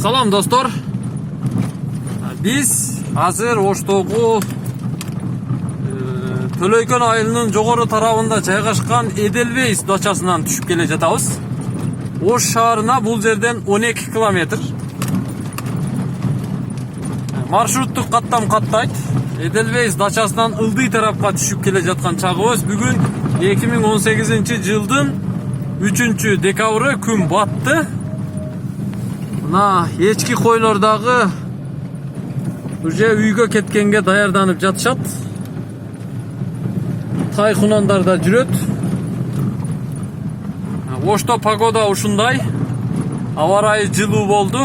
Салам достор. Biz азыр Оштогу Төлөйкөн айылынын жогору тарабында жайгашкан Эделбейс дачасынан түшүп келе жатабыз. Ош шаарына бул жерден 12 километр. Маршруттук каттам каттайт. Эделбейс дачасынан ылдый тарапка түшүп келе жаткан чагыбыз бүгүн 2018-жылдын 3-декабры күн батты. Мына эчки койлордагы уже үйгө кеткенге даярданып жатышат. Тай кунандар да жүрөт. Ошто погода ушундай. Аба ырайы жылуу болду.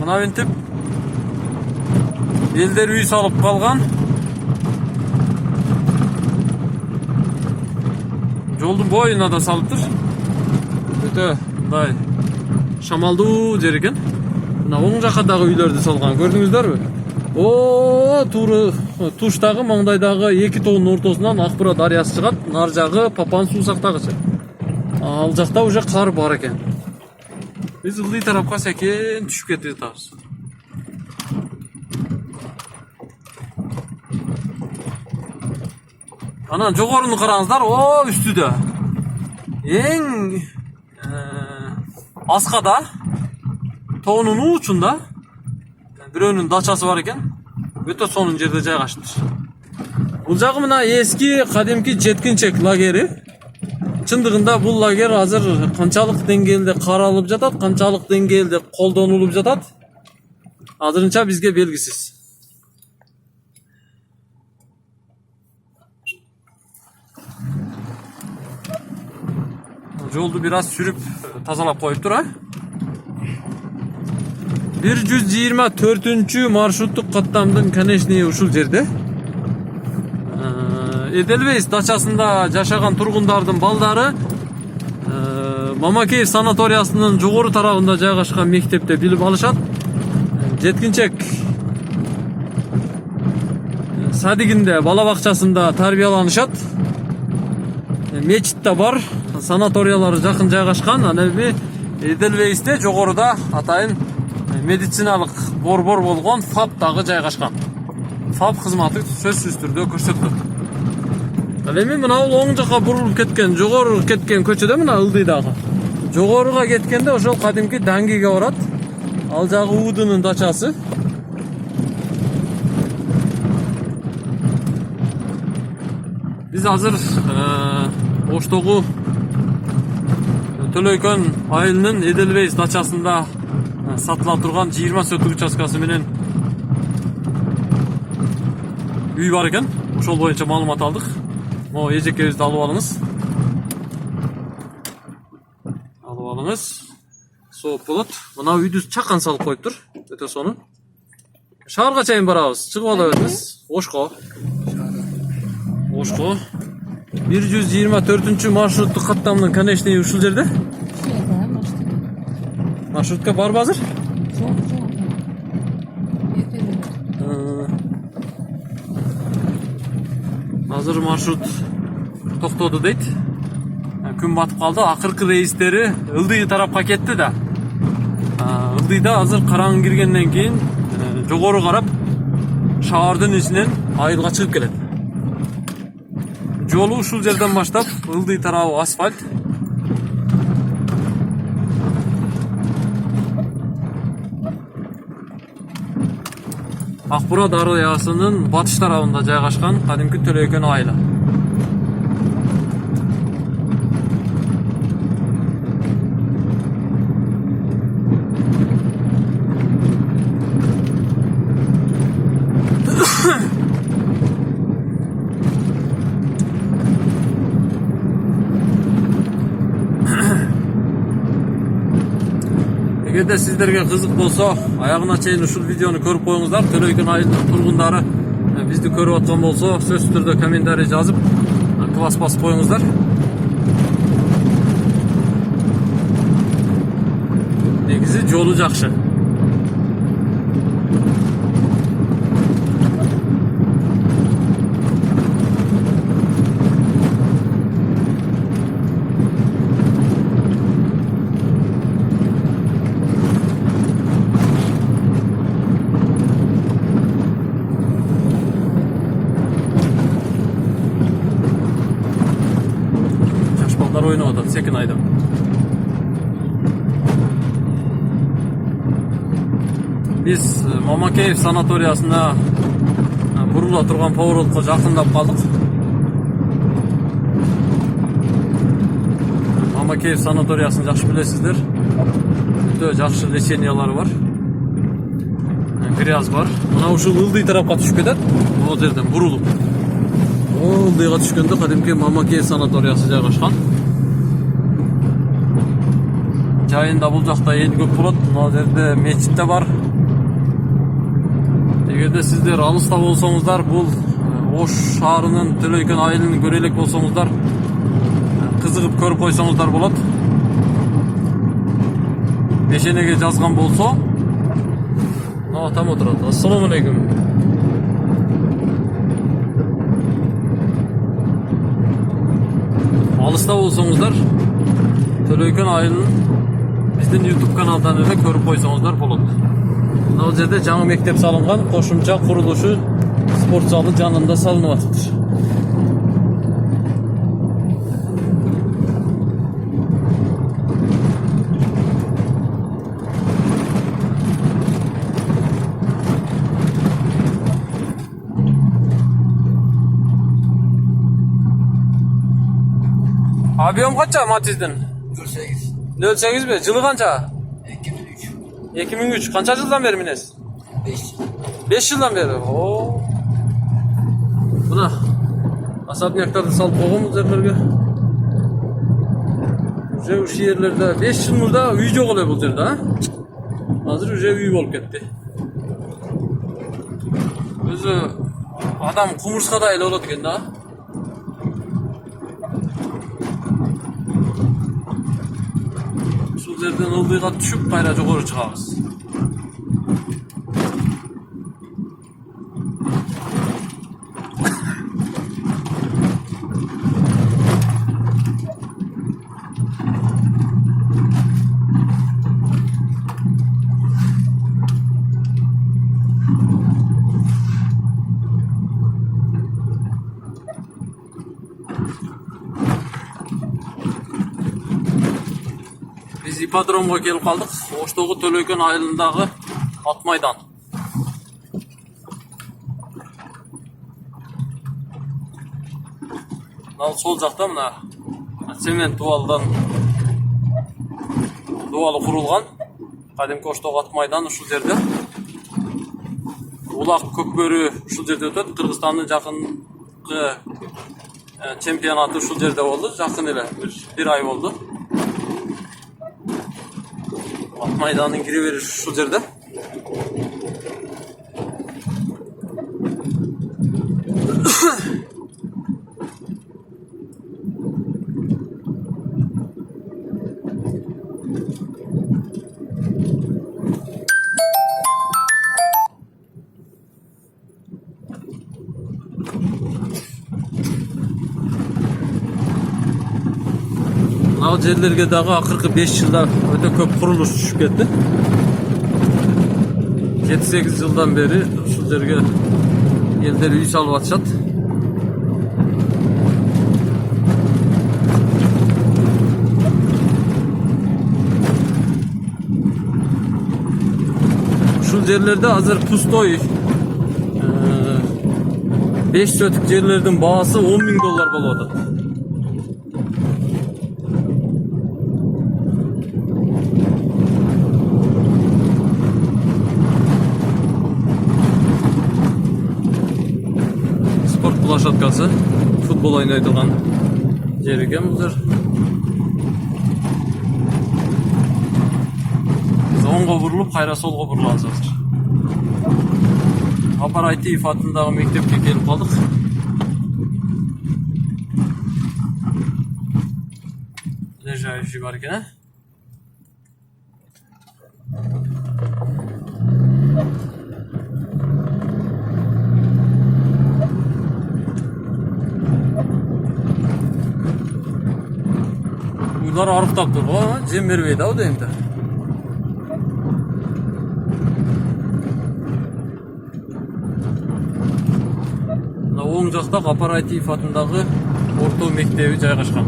Мына мынтип элдер үй салып калган. Жолдун боюна да салыптыр. Өтө мындай шамалдуу жер экен. Мына оң жакадагы үйлөрдү салган, көрдүңүздөрбү? Тууру туштагы маңдайдагы эки тоонун ортосунан Акбура дарыясы чыгат. Нар жагы Папан суу сактагычы. Ал жакта уже кар бар экен. Биз ылдый тарапка секен түшүп кетип жатабыз. Анан жогоруну караңыздар, үстүдө. Эң аскада тоонун учунда бирөөнүн дачасы бар экен. Өтө сонун жерде жайгаштыр. Бул жагы мына эски кадимки жеткинчек лагери. Чындыгында бул лагер азыр канчалык деңгээлде каралып жатат, канчалык деңгээлде колдонулуп жатат, азырынча бизге белгисиз. Жолду бир аз сүрүп тазалап коюптур, 124 маршруттук каттамдын конечный ушул жерде. Эделбейс дачасында жашаган тургундардын балдары Мамакеев санаториясынын жогору тарабында жайгашкан мектепте билип алышат. Жеткинчек садигинде, бала бакчасында тарбияланышат. Мечит да бар, санаториялары жакын жайгашкан. Ана Эделбейсте жогоруда атайын медициналык борбор болгон ФАП дагы жайгашкан. ФАП кызматы сөзсүз түрдө көрсөтүлөт. Ал эми мына оң жака бурулуп кеткен, жогору кеткен көчөдө мына ылдыйдагы. Жогоруга кеткенде ошол кадимки Даңгиге барат. Ал жагы Уудунун дачасы. Биз азыр Оштогу Төлөйкөн айылынын Эделбейс дачасында сатыла турган 20 сөтүк участкасы менен үй бар экен. Ошол боюнча маалымат алдык. Могу эжекебизди алып алыңыз. Алып алыңыз. Сооп болот. Мына үйдү чакан салып коюптур. Өтө сонун. Шаарга чейин барабыз. Чыгып ала беребиз. Ошко. 124 маршруттук каттамдын конечный ушул жерде. Маршрутка барбы азыр? Азыр маршрут токтоду дейт. Күн батып калды. Акыркы рейстери ылдый тарапка кетти да. Ылдыйда азыр караң киргенден кийин жогору карап шаардын ичинен айылга чыгып келет. Жолу ушул жерден баштап ылдый тарабы асфальт. Акбура дарыясынын батыш тарабында жайгашкан кадимки Төлөйкөн айылы. Эгерде сиздерге кызык болсо, аягына чейин ушул видеону көрүп коюңуздар. Төлөйкөн айылынын тургундары бизди көрүп аткан болсо, сөзсүз түрдө комментарий жазып, класс басып коюңуздар. Негизи жолу жакшы. ойнап атат секин айдап. Biz Мамакеев санаториясына бурула турган поворотко жакындап калдык. Мамакеев санаториясын жакшы билесиздер. Өтө жакшы лечениялары бар. Гряз бар. Мына ушул ылдый тарапка түшүп кетет. Бул жерден бурулуп. Ылдыйга түшкөндө кадимки Мамакеев санаториясы жайгашкан. Жайында бул жакта эл көп болот. Мына жерде мечит да бар. Эгерде сиздер алыста болсоңуздар, бул Ош шаарынын Төлөйкөн айылын көрө элек болсоңуздар, кызыгып көрүп койсоңуздар болот. Пешенеге жазган болсо, там отурат. Ассаламу алейкум. Алыста болсоңуздар, Төлөйкөн айылын биздин YouTube каналдан эле көрүп койсоңуздар болот. Мына жерде жаңы мектеп салынган, кошумча курулушу спорт залы жанында салынып атыптыр. Объем канча Матиздин? 08. 08 бе? Жылы канча? 2003. 2003. Канча жылдан бери минесиз? 5. 5 жылдан бeri. Мына особняктарды салып койгон бул жерлерге. Уже ушул жерлерде 5 жыл мурда үй жок эле бул жерде, а? Азыр уже үй болуп кетти. Өзү адам кумурскадай эле болот экен да. Ушул жерден ылдыйга түшүп кайра жогору чыгабыз. Biz ипподромго келип калдык. Оштогу Төлөйкөн айылындагы ат майдан. Ал сол жакта мына цемент дуалдан дуалы курулган. Кадимки Оштогу ат майдан ушул жерде. Улак көкбөрү ушул жерде өтөт. Кыргызстандын жакынкы чемпионаты ушул жерде болду. Жакын эле бир ай болду. Ат майданын кире бериши ушул жерде. Мына жерлерге дагы акыркы 5 жылда өтө көп курулуш түшүп кетти. 7-8 жылдан бери ушул жерге элдер үй салып атышат. Ушул жерлерде азыр пустой 5 сотик жерлердин баасы $10.000 болуп атат. Спорт площадкасы, футбол ойнайтылган жер экен бул жер. Оңго бурулуп, кайра солго бурулабыз азыр. Апарайтиев атындагы мектепке келип калдык. Лежающий бар экен, а? Уйлар арыктап тур го, жем бербейт ау дейм да. Оң жакта Апарайтиев атындагы орто мектеби жайгашкан.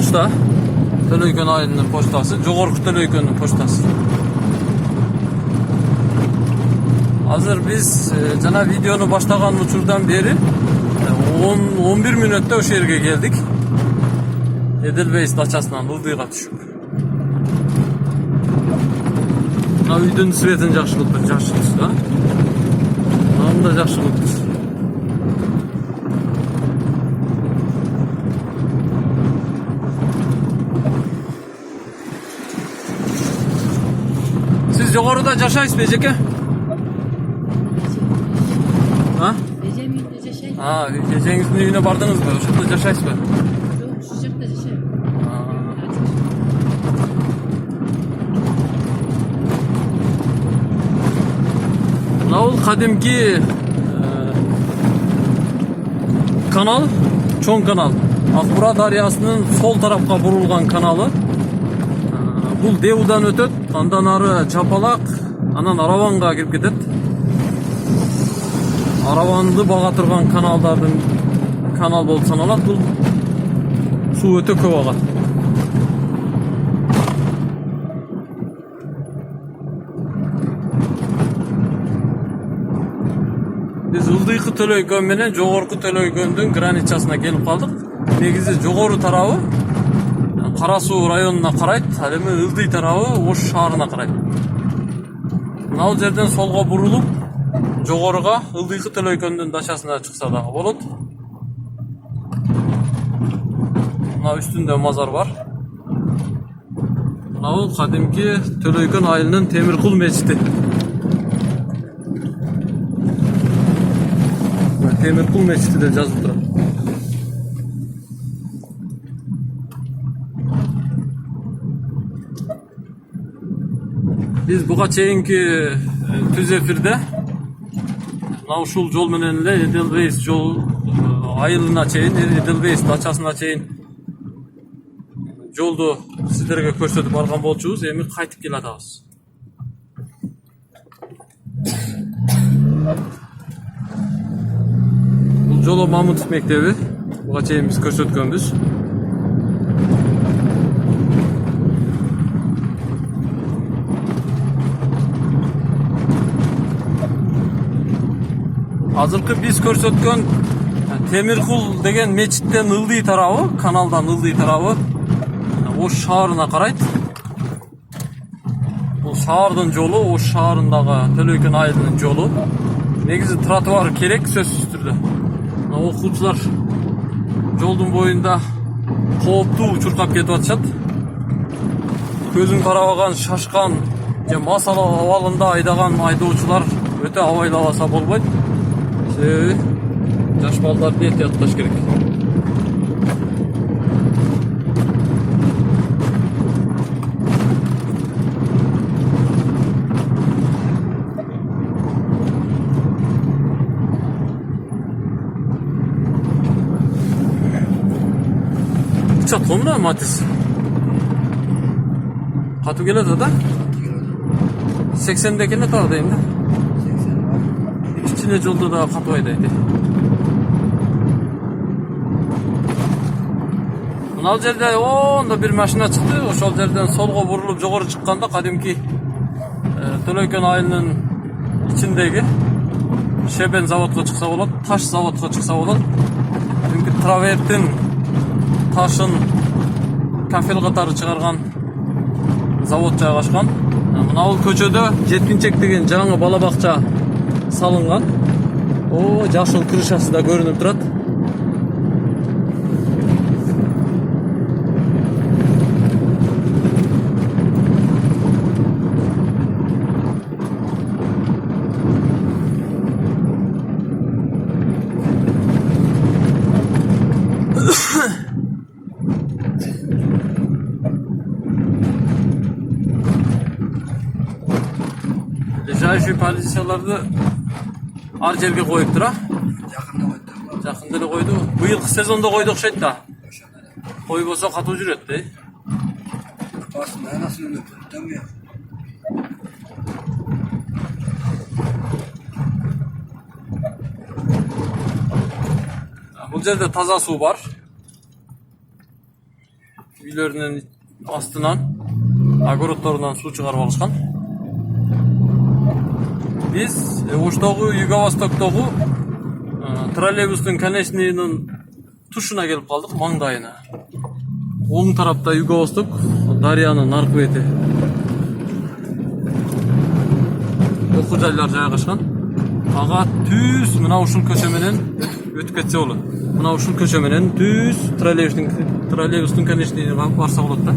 почта. Төлөйкөн айылынын почтасы, жогорку Төлөйкөндүн почтасы. Азыр биз жана видеону баштаган учурдан бери 10-11 мүнөттө ошол жерге келдик. Эдельвейс дачасынан ылдыйга түшүп. Мына үйдүн светин жакшы кылып, жакшы түстү, а? Мында жакшы кылып. Siz jogorуда жашайсызбы, эжеке? А? Эжем үйүндө жашайт. Эжеңиздин үйүнө бардыңызбы? Ошондо жашайсызбы? Жок, ушул жакта жашайм. Мына бул кадимки канал, чоң канал. Акбура дарыясынын сол тарапка бурулган каналы. Бул Деудан өтөт, андан ары Чапалак, анан Араванга кирип кетет. Араванды бага турган каналдардын канал болуп саналат. Бул суу өтө көп агат. Биз ылдыйкы Төлөйкөн менен жогорку Төлөйкөндүн границасына келип калдык. Негизи жогору тарабы Кара Суу районуна карайт, ал эми ылдый тарабы Ош шаарына карайт. Мына бул жерден солго бурулуп, жогоруга ылдыйкы Төлөйкөндүн дачасына чыкса дагы болот. Мына үстүндө мазар бар. Мына бул кадимки Төлөйкөн айылынын Темиркул мечити. Темиркул мечити деп жазылып турат. Biz buga çeyinki tüz efirde ушул жол менен эле Эдельвейс жол айылына чейин, Эдельвейс дачасына чейин жолду сиздерге көрсөтүп барган болчубуз. Эми кайтып келатабыз. Бул жолу Мамутов мектеби. Буга чейин биз көрсөткөнбүз. Азыркы биз көрсөткөн Темиркул деген мечиттен ылдый тарабы, каналдан ылдый тарабы Ош шаарына карайт. Бул шаардын жолу, Ош шаарындагы Төлөйкөн айылынын жолу. Негизи тротуар керек сөзсүз түрдө. Окуучулар жолдун боюнда кооптуу чуркап кетип атышат. Көзүн карабаган, шашкан же мас абалында айдаган айдоочулар өтө абайлабаса болбойт. Жаш балдарды эhtiyатлаш керек. Çat komda Matiz. Katı geledi da. 80'dekine tardayım da. İçine jolda da katı oydaydı. Mınal жерде onda bir maşina çıktı. Oşol жерден solga burulup jogorу çıkkanda kadimki Төлөйкөн айылынын içindeki şeben zavodga çıksa bolot, taş zavodga çıksa bolot. Çünkü travertin taşın kafel катары чыгарган завод жайгашкан. Мына бул көчөдө жеткинчек деген жаңы бала бакча салынган. Жашыл крышасы да көрүнүп турат. Şu polisiyalarda ar жерге koyuptur ha. Yakında koyduk. Yakında da koydu. Bu yıl sezonda koyduk şeydi da. Koyup olsa katı ücret de. Aslında nasıl oluyor? Demiyor. Bu жерде таза суу бар. үйлөрүнүн астынан, огородторунан суу чыгарып алышкан. Биз Оштогу, Юго-Востоктогу троллейбустун конечныйынын тушуна келип калдык, маңдайына. Оң тарапта Юго-Восток, дарыянын аркы бети. Окуу жайлар жайгашкан. Ага түз мына ушул көчө менен өтүп кетсе болот. Мына ушул көчө менен түз троллейбустун конечныйына барса болот да.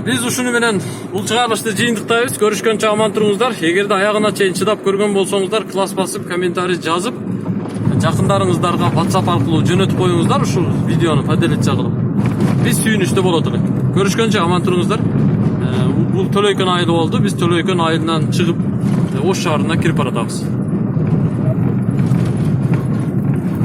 Биз ушуну менен бул чыгарылышты жыйынтыктайбыз. Көрүшкөнчө аман туруңуздар. Эгерде аягына чейин чыдап көргөн болсоңуздар, класс басып, комментарий жазып, жакындарыңыздарга WhatsApp аркылуу жөнөтүп коюңуздар ушул видеону поделиться кылып. Биз сүйүнүчтүү болот элек. Көрүшкөнчө аман туруңуздар. Бул Төлөйкөн айылы болду. Биз Төлөйкөн айылынан чыгып Ош шаарына кирип баратабыз.